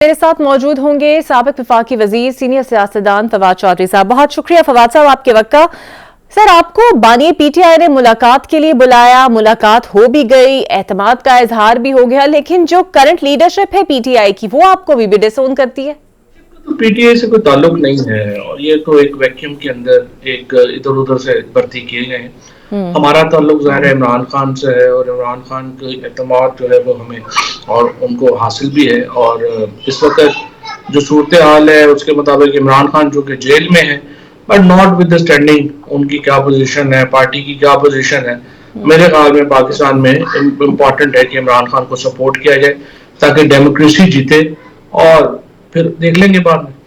मेरे साथ मौजूद होंगे साबिक वफाकी वजीर सीनियर सियासतदान फवाद चौधरी साहब। बहुत शुक्रिया फवाद साहब आपके वक्त का। सर, आपको बानी पीटीआई ने मुलाकात के लिए बुलाया, मुलाकात हो भी गई, एतमाद का इजहार भी हो गया, लेकिन जो करंट लीडरशिप है पीटीआई की वो आपको भी डिसोन करती है। तो पीटीआई से कोई ताल्लुक नहीं है और ये तो एक वैक्यूम के अंदर एक इधर उधर से भर्ती किए गए हैं। हमारा ताल्लुक ज़ाहिर है इमरान खान से है और इमरान खान के एतमाद जो है वो हमें और उनको हासिल भी है। और इस वक्त जो सूरत हाल है उसके मुताबिक इमरान खान जो कि जेल में है, but not with the standing, उनकी क्या पोजीशन है, पार्टी की क्या पोजीशन है, मेरे ख्याल में पाकिस्तान में इम्पॉर्टेंट है कि इमरान खान को सपोर्ट किया जाए ताकि डेमोक्रेसी जीते और फिर देख लेंगे बाद में।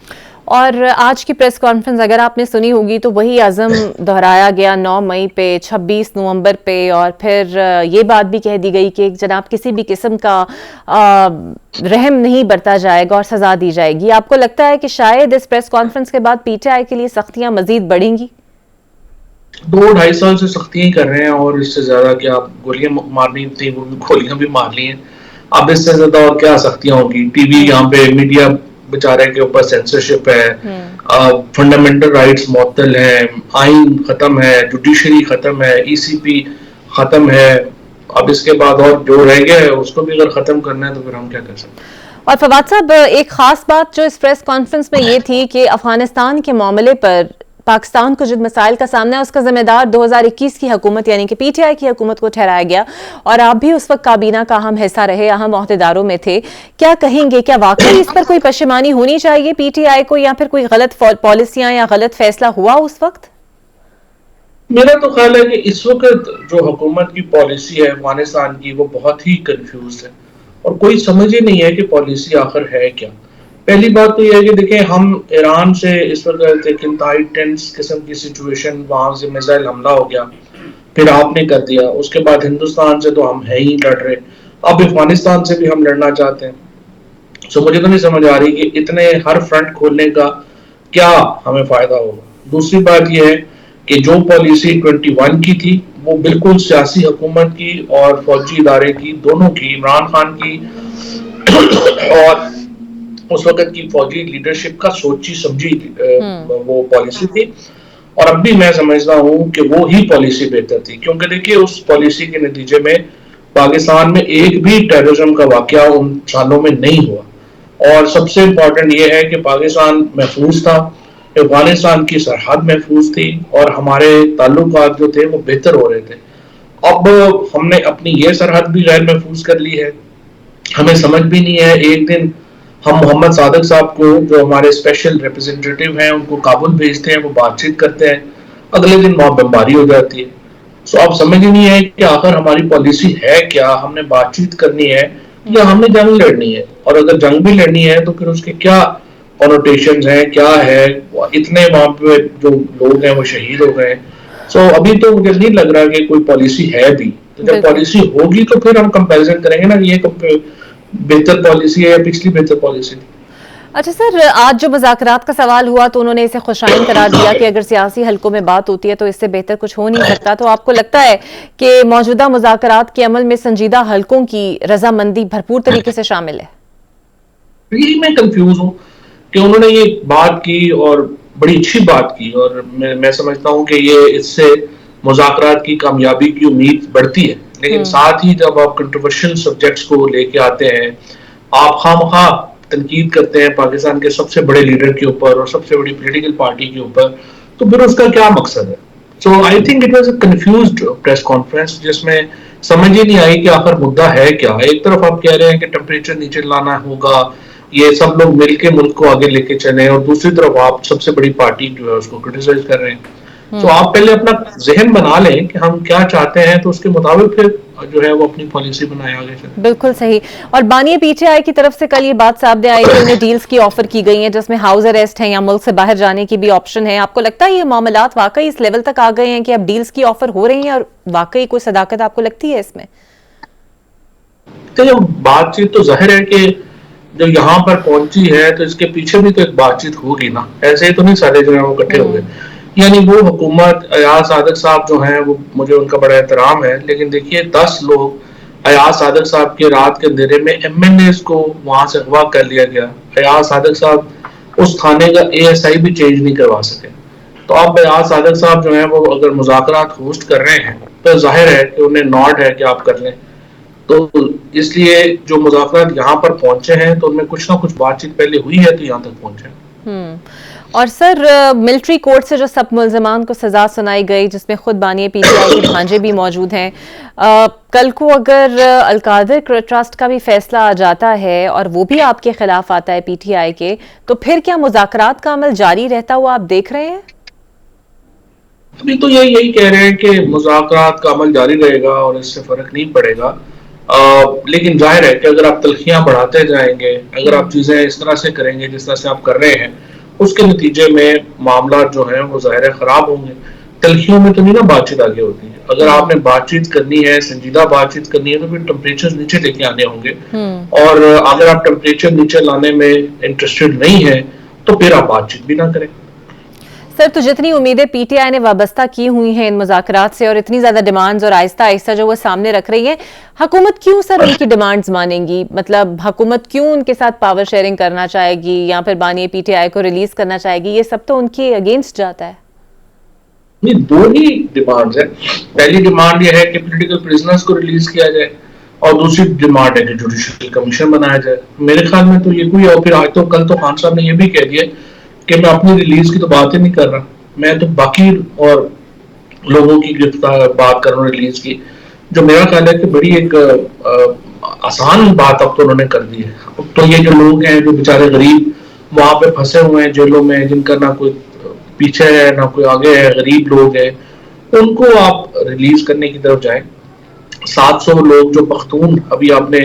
और आज की प्रेस कॉन्फ्रेंस अगर आपने सुनी होगी तो वही अज़म दोहराया गया 9 मई पे, 26 नवंबर पे, और फिर ये बात भी कह दी गई कि जनाब किसी भी किस्म का रहम नहीं बरता जाएगा और सजा दी जाएगी। आपको लगता है कि शायद इस प्रेस कॉन्फ्रेंस के बाद पीटीआई के लिए सख्तियां मजीद बढ़ेंगी? 2-2.5 साल से सख्तियां कर रहे हैं और इससे ज्यादा क्या, गोलियां मारनी थी वो गोलियां भी मार ली हैं। अब इससे ज्यादा और क्या सख्तियां होगी। टीवी यहाँ पे मीडिया बेचारे के ऊपर सेंसरशिप है, फंडामेंटल राइट्स मुअत्तल हैं, आइन खत्म है, जुडिशरी खत्म है, ईसीपी खत्म है। अब इसके बाद और जो रह गया है उसको भी अगर खत्म करना है तो फिर हम क्या कर सकते हैं। और फवाद साहब, एक खास बात जो इस प्रेस कॉन्फ्रेंस में ये थी कि अफगानिस्तान के मामले पर पाकिस्तान को जिन मसाइल का सामना है उसका जिम्मेदार 2021 की हुकूमत यानी कि पीटीआई की हुकूमत को ठहराया गया, और आप भी उस वक्त काबीना का अहम हिस्सा रहे, अहम ओहदेदारों में थे। क्या कहेंगे, क्या वाकई इस पर कोई पशेमानी होनी चाहिए पीटीआई को, या फिर कोई गलत पॉलिसियां या गलत फैसला हुआ उस वक्त? मेरा तो ख्याल है कि इस वक्त जो हुकूमत की पॉलिसी है अफगानिस्तान की वो बहुत ही कंफ्यूज है और कोई समझ ही नहीं है कि पॉलिसी आखिर है क्या। पहली बात तो यह है कि देखें, हम ईरान से इस वक्त एक इंतहाई टेंस किस्म की सिचुएशन, वहां से मिसाइल हमला हो गया, फिर आपने कर दिया, उसके बाद हिंदुस्तान से तो हम है ही लड़ रहे, अब अफगानिस्तान से भी हम लड़ना चाहते हैं। सो मुझे तो नहीं समझ आ रही कि इतने हर फ्रंट खोलने का क्या हमें फायदा होगा। दूसरी बात यह है कि जो पॉलिसी 21 की थी वो बिल्कुल सियासी हुकूमत की और फौजी इदारे की, दोनों की, इमरान खान की और उस वक्त की फौजी लीडरशिप का सोची समझी वो पॉलिसी थी। और अब भी मैं समझता हूं कि वो ही पॉलिसी बेहतर थी, क्योंकि देखिए उस पॉलिसी के नतीजे में पाकिस्तान में एक भी टेररिज्म का वाकया उन सालों में नहीं हुआ। और सबसे इंपॉर्टेंट ये है कि पाकिस्तान महफूज था, अफगानिस्तान की सरहद महफूज थी और हमारे ताल्लुकात जो थे वो बेहतर हो रहे थे। अब हमने अपनी ये सरहद भी गैर महफूज कर ली है। हमें समझ भी नहीं है, एक दिन हम मोहम्मद सादिक साहब को, जो हमारे स्पेशल रिप्रेजेंटेटिव हैं, उनको काबुल भेजते हैं, वो बातचीत करते हैं, अगले दिन वहां बमबारी हो जाती है। सो अब समझ ही नहीं है कि आखिर हमारी पॉलिसी है क्या, हमने बातचीत करनी है या हमने जंग लड़नी है, और अगर जंग भी लड़नी है तो फिर उसके क्या कॉनोटेशंस हैं, क्या है। इतने वहां पे जो लोग हैं वो शहीद हो गए। सो अभी तो मुझे नहीं लग रहा कि कोई पॉलिसी है भी। तो जब पॉलिसी होगी तो फिर हम कंपैरिजन करेंगे ना कि ये बेहतर पॉलिसी है या पिछली बेहतर पॉलिसी थी। अच्छा सर, आज जो मुज़ाकरात का सवाल हुआ तो उन्होंने इसे खुशाइन करार दिया कि अगर सियासी हलकों में बात होती है तो इससे बेहतर कुछ हो नहीं सकता। तो आपको लगता है कि मौजूदा मुज़ाकरात के अमल में संजीदा हलकों की रजामंदी भरपूर तरीके से शामिल है? यही मैं कंफ्यूज हूँ कि उन्होंने ये बात की और बड़ी अच्छी बात की, और मैं समझता हूँ कि ये इससे मुज़ाकरात की कामयाबी की उम्मीद बढ़ती है। लेकिन साथ ही जब आप कंट्रोवर्शियल सब्जेक्ट्स को लेके आते हैं, आप खामखा तनकीद करते हैं पाकिस्तान के सबसे बड़े लीडर के ऊपर और सबसे बड़ी पॉलिटिकल पार्टी के ऊपर, तो फिर उसका क्या मकसद है। So I think it was a confused press conference जिसमें समझ ही नहीं आई कि आखिर मुद्दा है क्या। एक तरफ आप कह रहे हैं कि टेम्परेचर नीचे लाना होगा, ये सब लोग मिलके मुल्क को आगे लेके चले, और दूसरी तरफ आप सबसे बड़ी पार्टी जो है उसको क्रिटिसाइज कर रहे हैं। तो आप पहले अपना जहन बना लें कि हम क्या चाहते हैं, तो उसके मुताबिक फिर जो है वो अपनी पॉलिसी बनाए आगे चले। बिल्कुल सही। और बानी पीटीआई की तरफ से कल ये बात सामने आई कि उन्हें डील्स की ऑफर की गई है जिसमें हाउस अरेस्ट है या मुल्क से बाहर जाने की भी ऑप्शन है। आपको लगता है ये मामलात वाकई इस लेवल तक आ गए हैं कि अब डील्स की ऑफर हो रही है, और वाकई कोई सदाकत आपको लगती है इसमें? तो बातचीत तो जाहिर है कि जो यहाँ पर पहुंची है तो इसके पीछे भी तो एक बातचीत होगी ना, ऐसे ही तो नहीं सारे जो है वो इकट्ठे हो गए। यानी वो हुकूमत, अयाज सादिक साहब जो हैं, वो मुझे उनका बड़ा एहतराम है, लेकिन देखिए 10 लोग अयाज सादक साहब के रात के अंधेरे में एमएनएस को वहां से अगवा कर लिया गया। अयाज सादक साहब उस थाने का एएसआई भी चेंज नहीं करवा सके। तो अब अयाज सादक साहब जो है वो अगर मुज़ाकरात होस्ट कर रहे हैं तो जाहिर है कि उन्हें नॉट है कि आप कर लें। तो इसलिए जो मुज़ाकरात यहाँ पर पहुंचे हैं तो उनमें कुछ ना कुछ बातचीत पहले हुई है तो यहाँ तक पहुंचे। और सर मिलिट्री कोर्ट से जो सब मुल्ज़िमान को सजा सुनाई गई, जिसमें खुद बानी पीटीआई के भांजे भी मौजूद हैं, कल को अगर अलकादर ट्रस्ट का भी फैसला आ जाता है और वो भी आपके खिलाफ आता है पीटीआई के, तो फिर क्या मुज़ाकरात का अमल जारी रहता हुआ आप देख रहे हैं? अभी तो यही कह रहे हैं कि मुज़ाकरात का अमल जारी रहेगा और इससे फर्क नहीं पड़ेगा। लेकिन जाहिर है कि अगर आप तलखियां बढ़ाते जाएंगे, अगर आप चीजें इस तरह से करेंगे जिस तरह से आप कर रहे हैं, उसके नतीजे में मामला जो है वो जाहिर है खराब होंगे। तलखियों में तो नहीं ना बातचीत आगे होती है। अगर आपने बातचीत करनी है, संजीदा बातचीत करनी है, तो फिर टेम्परेचर नीचे लेके आने होंगे। और अगर आप टेम्परेचर नीचे लाने में इंटरेस्टेड नहीं है तो फिर आप बातचीत भी ना करें। सर, तो जितनी उम्मीदें पीटीआई ने वाबस्ता की हुई हैं इन मुज़ाकरात से और इतनी ज्यादा डिमांड्स और आहिस्ता आहिस्ता जो वो सामने रख रही है, हुकूमत क्यों सर उनकी डिमांड्स मानेगी? मतलब हुकूमत क्यों उनके साथ पावर शेयरिंग करना चाहेगी या फिर बानी पीटीआई को रिलीज करना चाहेगी? ये सब तो उनके अगेंस्ट जाता है। नहीं, दो ही डिमांड्स है। पहली डिमांड ये है कि पॉलिटिकल प्रिजनर्स को रिलीज किया जाए और दूसरी डिमांड है कि जुडिशियल कमीशन बनाया जाए। मेरे ख्याल में तो ये कोई, और फिर आज तो कल तो खान साहब ने ये भी कह दिया कि मैं अपनी रिलीज की तो बात ही नहीं कर रहा, मैं तो बाकी और लोगों की गिरफ्तार बात कर रहा हूँ रिलीज की, जो मेरा ख्याल है कि बड़ी एक आसान बात अब तो उन्होंने कर दी है। अब तो ये जो लोग हैं जो बेचारे गरीब वहां पे फंसे हुए हैं जेलों में, जिनका ना कोई पीछे है ना कोई आगे है, गरीब लोग हैं, उनको आप रिलीज करने की तरफ जाएं। 700 लोग जो पख्तून अभी आपने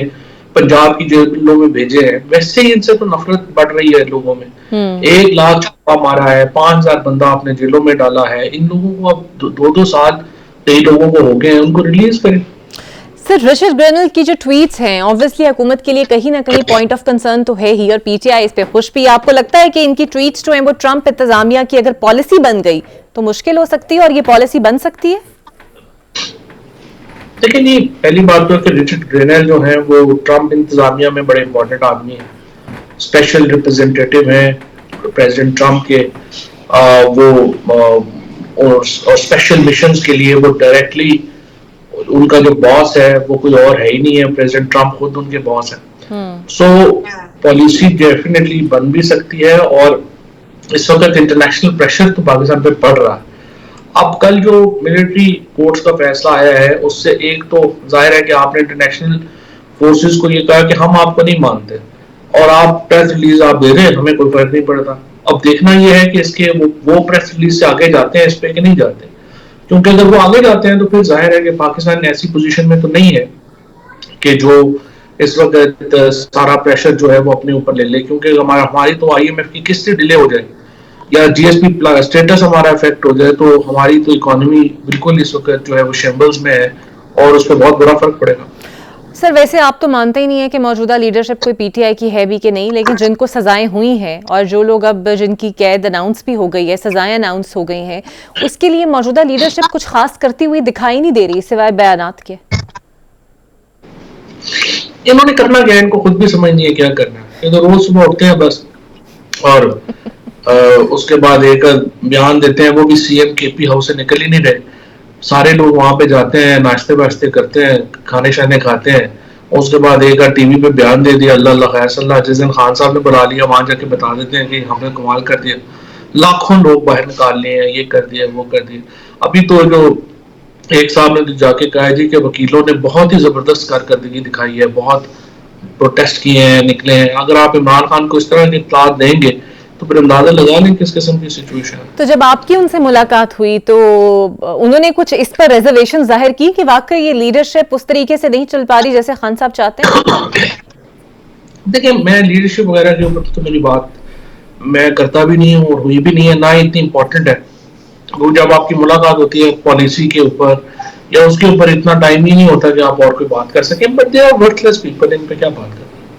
पंजाब की जेलों में भेजे हैं, वैसे ही इनसे तो नफरत बढ़ रही है लोगों में। 1 लाख छापा मारा है, 5000 बंदा आपने जेलों में डाला है। इन लोगों को अब 2-2 साल कई लोगों को हो गए हैं, उनको रिलीज करें। सर, रिचर्ड ग्रेनल की जो ट्वीट्स हैं ऑब्वियसली हुकूमत के लिए कहीं ना कहीं पॉइंट ऑफ कंसर्न तो है ही और पीटीआई इस पे खुश भी। आपको लगता है कि इनकी ट्वीट्स जो हैं वो ट्रंप इंतजामिया की अगर पॉलिसी बन गई तो मुश्किल हो सकती है और ये पॉलिसी बन सकती है? देखिए जी, पहली बात तो है कि रिचर्ड ग्रेनल जो है वो ट्रंप इंतजामिया में बड़े इंपॉर्टेंट आदमी है, स्पेशल रिप्रेजेंटेटिव है प्रेसिडेंट ट्रंप के। और स्पेशल मिशंस के लिए वो डायरेक्टली, उनका जो बॉस है वो कोई और है ही नहीं है, प्रेसिडेंट ट्रंप खुद उनके बॉस है। सो पॉलिसी डेफिनेटली बन भी सकती है और इस वक्त इंटरनेशनल प्रेशर तो पाकिस्तान पे पड़ रहा है। अब कल जो मिलिट्री कोर्ट्स का फैसला आया है उससे एक तो जाहिर है कि आपने इंटरनेशनल फोर्सेस को ये कहा कि हम आपको नहीं मानते और आप प्रेस रिलीज आप दे रहे हैं, हमें कोई फर्क नहीं पड़ता। अब देखना ये है कि इसके वो प्रेस रिलीज से आगे जाते हैं इस पे कि नहीं जाते, क्योंकि अगर वो आगे जाते हैं तो फिर जाहिर है कि पाकिस्तान ऐसी पोजीशन में तो नहीं है कि जो इस वक्त सारा प्रेशर जो है वो अपने ऊपर ले ले, क्योंकि हमारी तो आईएमएफ की किस्त डिले हो जाए या जीएसपी स्टेटस हमारा इफेक्ट हो जाए तो हमारी तो इकोनॉमी बिल्कुल इस वक्त जो है वो शेम्बल्स में है और उस पर बहुत बुरा फर्क पड़ेगा। सर, वैसे आप तो मानते ही नहीं है कि मौजूदा लीडरशिप कोई पीटीआई की है भी कि नहीं, लेकिन जिनको सजाएं हुई हैं और जो लोग अब जिनकी कैद अनाउंस भी हो गई है, सजाएं अनाउंस हो गई हैं, उसके लिए मौजूदा लीडरशिप कुछ खास करती हुई दिखाई नहीं दे रही सिवाय बयानात के। इन्होंने करना क्या है, इनको खुद भी समझ नहीं है क्या करना है। ये तो रोज सुबह उठते हैं बस और उसके बाद एक बयान देते हैं, वो भी सीएम केपी हाउस से निकल ही नहीं रहे। सारे लोग वहां पे जाते हैं, नाश्ते वाश्ते करते हैं, खाने शाने खाते हैं, उसके बाद एक टीवी पे बयान दे दिया, अल्लाह अल्लाह खैर सल्लाह। जिस दिन खान साहब ने बुला लिया वहां जाके बता देते हैं कि हमने कमाल कर दिया, लाखों लोग बाहर निकाल लिए हैं, ये कर दिया वो कर दिया। अभी तो जो एक साहब ने जाके कहा जी कि वकीलों ने बहुत ही जबरदस्त कारकर्दगी दिखाई है, बहुत प्रोटेस्ट किए हैं, निकले हैं। अगर आप इमरान खान को इस तरह की इत्तला देंगे तो फिर अंदाजा लगा लें किस किस्म की सिचुएशन है। तो जब आपकी उनसे मुलाकात हुई तो उन्होंने कुछ इस पर रिजर्वेशन जाहिर की कि वाकई ये लीडरशिप उस तरीके से नहीं चल पा रही जैसे खान साहब चाहते हैं? देखिए, मैं लीडरशिप वगैरह के ऊपर तो मेरी बात मैं करता भी नहीं हूँ और हुई भी नहीं है, ना इतनी इम्पोर्टेंट है। वो जब आपकी मुलाकात होती है पॉलिसी के ऊपर या उसके ऊपर इतना टाइम ही नहीं होता कि आप और कोई बात कर सकें, but they are worthless people, इन पे क्या बात करें।